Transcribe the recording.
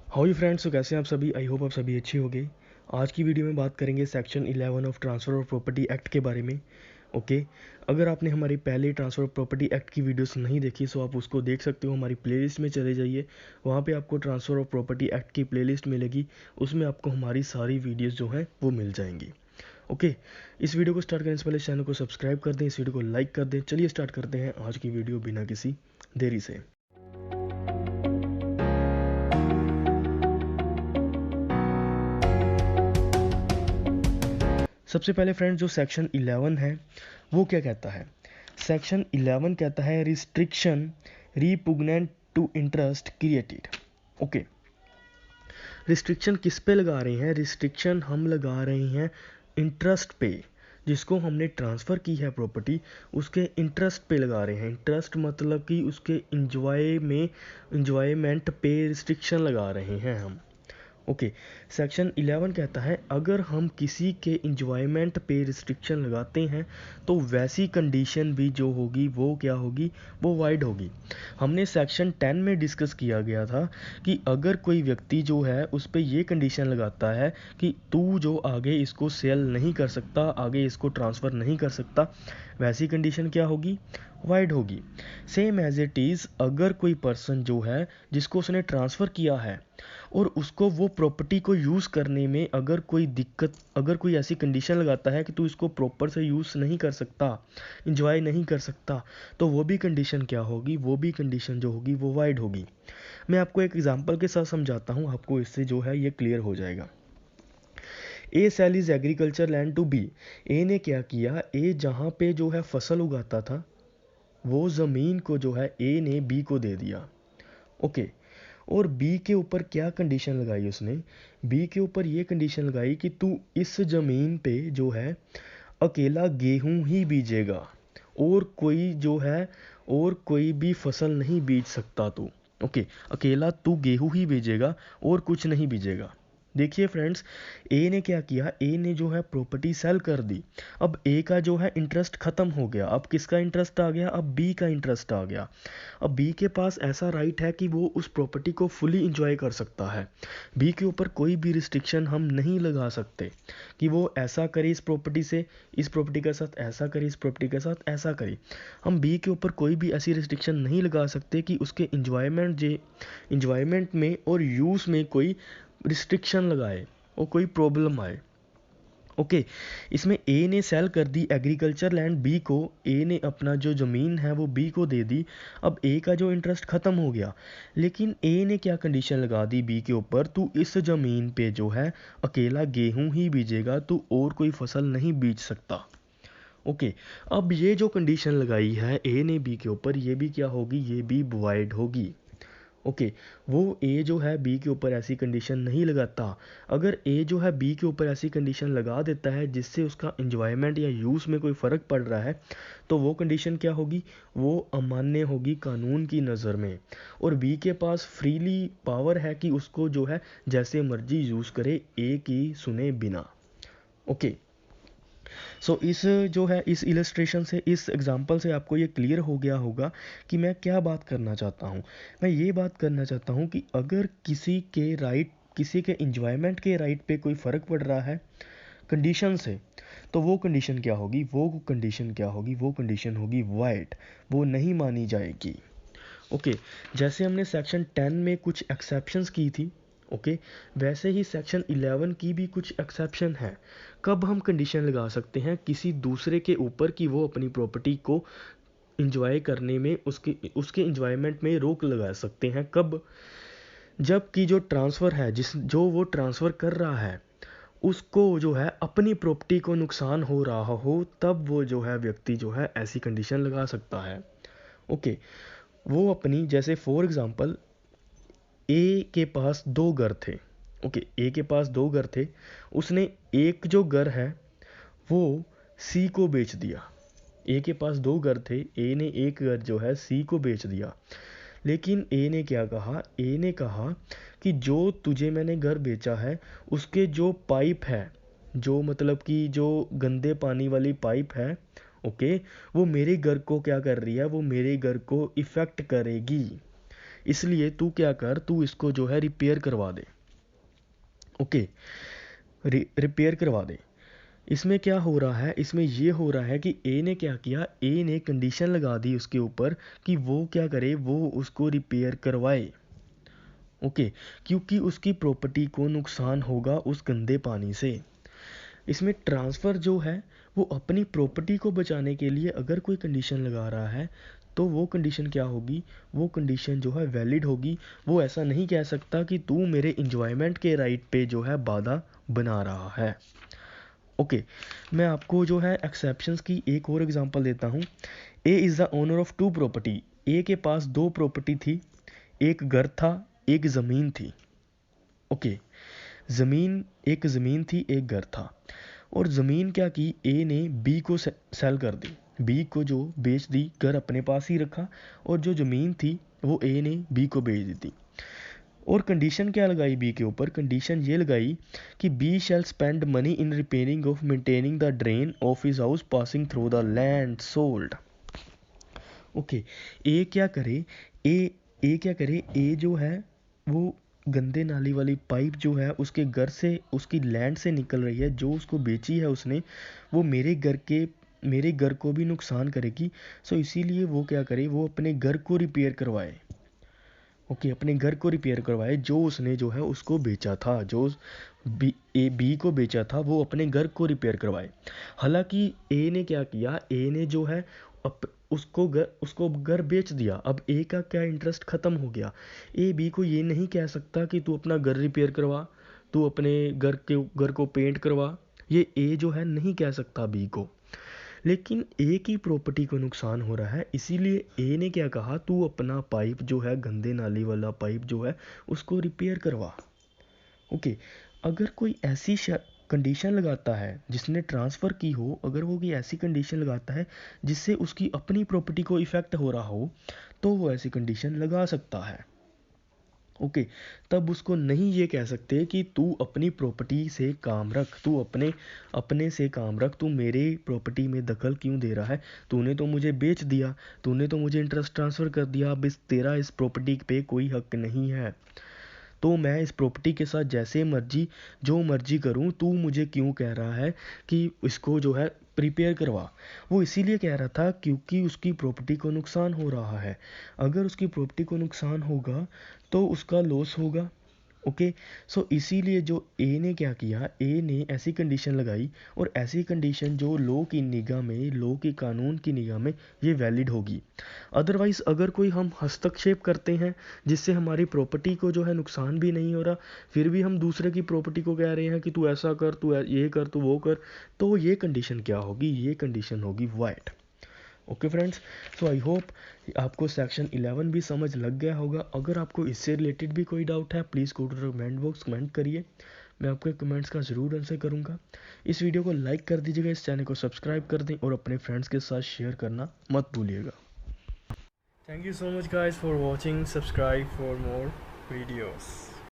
How friends, तो कैसे हैं आप सभी। आई होप आप सभी अच्छे होंगे। आज की वीडियो में बात करेंगे section 11 of transfer of property act के बारे में। ओके, अगर आपने हमारी पहले ट्रांसफ़र ऑफ प्रॉपर्टी एक्ट की वीडियोस नहीं देखी तो आप उसको देख सकते हो। हमारी प्लेलिस्ट में चले जाइए, वहाँ पे आपको ट्रांसफ़र ऑफ प्रॉपर्टी एक्ट की प्लेलिस्ट मिलेगी। उसमें आपको हमारी सारी वीडियोस जो हैं वो मिल जाएंगी। ओके, इस वीडियो को स्टार्ट करने से पहले चैनल को सब्सक्राइब कर दें, इस वीडियो को लाइक कर दें। चलिए स्टार्ट करते हैं आज की वीडियो बिना किसी देरी से। सबसे पहले फ्रेंड्स, जो सेक्शन 11 है वो क्या कहता है। सेक्शन 11 कहता है restriction repugnant to interest created. Okay, restriction किस पे लगा रहे हैं। रिस्ट्रिक्शन हम लगा रहे हैं इंटरेस्ट पे। जिसको हमने ट्रांसफ़र की है प्रॉपर्टी, उसके इंटरेस्ट पे लगा रहे हैं। इंटरेस्ट मतलब कि उसके इंजॉयमेंट पे रिस्ट्रिक्शन लगा रहे हैं हम। ओके, सेक्शन 11 कहता है अगर हम किसी के इंजॉयमेंट पे रिस्ट्रिक्शन लगाते हैं तो वैसी कंडीशन भी जो होगी वो क्या होगी, वो वाइड होगी। हमने सेक्शन 10 में डिस्कस किया गया था कि अगर कोई व्यक्ति जो है उस पे ये कंडीशन लगाता है कि तू जो आगे इसको सेल नहीं कर सकता, आगे इसको ट्रांसफ़र नहीं कर सकता, वैसी कंडीशन क्या होगी, वाइड होगी। सेम एज इट इज़, अगर कोई पर्सन जो है जिसको उसने ट्रांसफ़र किया है और उसको वो प्रॉपर्टी को यूज़ करने में अगर कोई दिक्कत, अगर कोई ऐसी कंडीशन लगाता है कि तू इसको प्रॉपर से यूज़ नहीं कर सकता, इंजॉय नहीं कर सकता, तो वो भी कंडीशन क्या होगी, वो भी कंडीशन जो होगी वो वाइड होगी। मैं आपको एक एग्जांपल के साथ समझाता हूँ, आपको इससे जो है ये क्लियर हो जाएगा। A sell is agriculture land to B. A ने क्या किया, ए जहाँ पे जो है फसल उगाता था वो ज़मीन को जो है ए ने बी को दे दिया। ओके, और बी के ऊपर क्या कंडीशन लगाई उसने, बी के ऊपर ये कंडीशन लगाई कि तू इस ज़मीन पे जो है अकेला गेहूं ही बीजेगा, और कोई जो है और कोई भी फसल नहीं बीज सकता तू। ओके, अकेला तू गेहूं ही बीजेगा और कुछ नहीं बीजेगा। देखिए फ्रेंड्स, ए ने क्या किया, ए ने जो है प्रॉपर्टी सेल कर दी। अब ए का जो है इंटरेस्ट ख़त्म हो गया, अब किसका इंटरेस्ट आ गया, अब बी का इंटरेस्ट आ गया। अब बी के पास ऐसा राइट है कि वो उस प्रॉपर्टी को फुली इंजॉय कर सकता है। बी के ऊपर कोई भी रिस्ट्रिक्शन हम नहीं लगा सकते कि वो ऐसा करे इस प्रॉपर्टी से, इस प्रॉपर्टी के साथ ऐसा करे, इस प्रॉपर्टी के साथ ऐसा करे। हम बी के ऊपर कोई भी ऐसी रिस्ट्रिक्शन नहीं लगा सकते कि उसके इंजॉयमेंट में और यूज़ में कोई रिस्ट्रिक्शन लगाए और कोई प्रॉब्लम आए। ओके, इसमें ए ने सेल कर दी एग्रीकल्चर लैंड बी को, ए ने अपना जो ज़मीन है वो बी को दे दी। अब ए का जो इंटरेस्ट ख़त्म हो गया, लेकिन ए ने क्या कंडीशन लगा दी बी के ऊपर, तू इस ज़मीन पे जो है अकेला गेहूं ही बीजेगा, तू और कोई फसल नहीं बीज सकता। ओके, अब ये जो कंडीशन लगाई है ए ने बी के ऊपर, ये भी क्या होगी, ये भी वॉइड होगी। ओके, वो ए जो है बी के ऊपर ऐसी कंडीशन नहीं लगाता। अगर ए जो है बी के ऊपर ऐसी कंडीशन लगा देता है जिससे उसका इंजॉयमेंट या यूज़ में कोई फ़र्क पड़ रहा है, तो वो कंडीशन क्या होगी, वो अमान्य होगी कानून की नज़र में। और बी के पास फ्रीली पावर है कि उसको जो है जैसे मर्जी यूज़ करे, ए की सुने बिना। ओके, सो इस जो है इस इलस्ट्रेशन से, इस एग्जांपल से आपको ये क्लियर हो गया होगा कि मैं क्या बात करना चाहता हूँ। मैं ये बात करना चाहता हूँ कि अगर किसी के राइट, किसी के इंजॉयमेंट के राइट पे कोई फ़र्क पड़ रहा है कंडीशन से, तो वो कंडीशन क्या होगी, वो कंडीशन क्या होगी, वो कंडीशन होगी वाइड, वो नहीं मानी जाएगी। ओके, जैसे हमने सेक्शन 10 में कुछ एक्सेप्शंस की थी, ओके, वैसे ही सेक्शन 11 की भी कुछ एक्सेप्शन है। कब हम कंडीशन लगा सकते हैं किसी दूसरे के ऊपर कि वो अपनी प्रॉपर्टी को इंजॉय करने में, उसके उसके इंजॉयमेंट में रोक लगा सकते हैं। कब, जब कि जो ट्रांसफ़र है, जो वो ट्रांसफ़र कर रहा है उसको जो है अपनी प्रॉपर्टी को नुकसान हो रहा हो, तब वो जो है व्यक्ति जो है ऐसी कंडीशन लगा सकता है। ओके, वो अपनी, जैसे फॉर एग्ज़ाम्पल ए के पास दो घर थे। ओके, ए के पास दो घर थे, उसने एक जो घर है वो सी को बेच दिया। ए के पास दो घर थे, ए ने एक घर जो है सी को बेच दिया। लेकिन ए ने क्या कहा, ए ने कहा कि जो तुझे मैंने घर बेचा है उसके जो पाइप है, जो मतलब कि जो गंदे पानी वाली पाइप है, ओके, वो मेरे घर को क्या कर रही है, वो मेरे घर को इफ़ेक्ट करेगी, इसलिए तू क्या कर, तू इसको जो है रिपेयर करवा दे। ओके, रिपेयर करवा दे। इसमें क्या हो रहा है, इसमें ये हो रहा है कि ए ने क्या किया, ए ने कंडीशन लगा दी उसके ऊपर कि वो क्या करे, वो उसको रिपेयर करवाए। ओके, क्योंकि उसकी प्रॉपर्टी को नुकसान होगा उस गंदे पानी से। इसमें ट्रांसफ़र जो है वो अपनी प्रॉपर्टी को बचाने के लिए अगर कोई कंडीशन लगा रहा है तो वो कंडीशन क्या होगी, वो कंडीशन जो है वैलिड होगी। वो ऐसा नहीं कह सकता कि तू मेरे इंजॉयमेंट के राइट पे जो है बाधा बना रहा है। ओके, मैं आपको जो है एक्सेप्शंस की एक और एग्जांपल देता हूँ। A is the owner of two property. A के पास दो प्रॉपर्टी थी, एक घर था, एक ज़मीन थी। ओके, एक ज़मीन थी, एक घर था। और ज़मीन क्या की, ए ने बी को सेल कर दी, बी को जो बेच दी, घर अपने पास ही रखा, और जो ज़मीन थी वो ए ने बी को बेच दी थी। और कंडीशन क्या लगाई बी के ऊपर, कंडीशन ये लगाई कि B shall spend money in repairing of maintaining the drain of his house passing through the land sold. Okay, A क्या करे, ए क्या करे, ए जो है वो गंदे नाली वाली पाइप जो है उसके घर से, उसकी लैंड से निकल रही है, जो उसको बेची है उसने, वो मेरे घर को भी नुकसान करेगी। सो इसीलिए वो क्या करे, वो अपने घर को रिपेयर करवाए। ओके, अपने घर को रिपेयर करवाए, जो उसने जो है उसको बेचा था, जो बी को बेचा था, वो अपने घर को रिपेयर करवाए। हालांकि ए ने क्या किया, ए ने जो है उसको घर बेच दिया। अब ए का क्या इंटरेस्ट ख़त्म हो गया। ए बी को ये नहीं कह सकता कि तू अपना घर रिपेयर करवा, तू अपने घर को पेंट करवा, ये ए जो है नहीं कह सकता बी को। लेकिन ए की प्रॉपर्टी को नुकसान हो रहा है, इसीलिए ए ने क्या कहा, तू अपना पाइप जो है, गंदे नाली वाला पाइप जो है उसको रिपेयर करवा। ओके, अगर कोई ऐसी कंडीशन लगाता है जिसने ट्रांसफ़र की हो, अगर वो कोई ऐसी कंडीशन लगाता है जिससे उसकी अपनी प्रॉपर्टी को इफ़ेक्ट हो रहा हो, तो वो ऐसी कंडीशन लगा सकता है। ओके, तब उसको नहीं ये कह सकते कि तू अपनी प्रॉपर्टी से काम रख, तू अपने से काम रख, तू मेरे प्रॉपर्टी में दखल क्यों दे रहा है, तूने तो मुझे बेच दिया, तूने तो मुझे इंटरेस्ट ट्रांसफ़र कर दिया, अब तेरा इस प्रॉपर्टी पे कोई हक नहीं है, तो मैं इस प्रॉपर्टी के साथ जैसे मर्जी जो मर्जी करूं, तू मुझे क्यों कह रहा है कि इसको जो है रिपेयर करवा। वो इसीलिए कह रहा था क्योंकि उसकी प्रॉपर्टी को नुकसान हो रहा है। अगर उसकी प्रॉपर्टी को नुकसान होगा तो उसका लॉस होगा। ओके, सो इसीलिए जो ए ने क्या किया, ए ने ऐसी कंडीशन लगाई, और ऐसी कंडीशन जो लॉ की निगाह में, लॉ के कानून की निगाह में ये वैलिड होगी। अदरवाइज़ अगर कोई हम हस्तक्षेप करते हैं जिससे हमारी प्रॉपर्टी को जो है नुकसान भी नहीं हो रहा, फिर भी हम दूसरे की प्रॉपर्टी को कह रहे हैं कि तू ऐसा कर, तू ये कर, तू वो कर, तो ये कंडीशन क्या होगी, ये कंडीशन होगी wide. Okay friends, so I hope आपको सेक्शन 11 भी समझ लग गया होगा। अगर आपको इससे रिलेटेड भी कोई डाउट है, please go to the comment box, comment करिए, मैं आपके कमेंट्स का ज़रूर आंसर करूँगा। इस वीडियो को लाइक कर दीजिएगा, इस चैनल को सब्सक्राइब कर दें, और अपने फ्रेंड्स के साथ शेयर करना मत भूलिएगा। Thank you so much guys for watching, subscribe for more videos.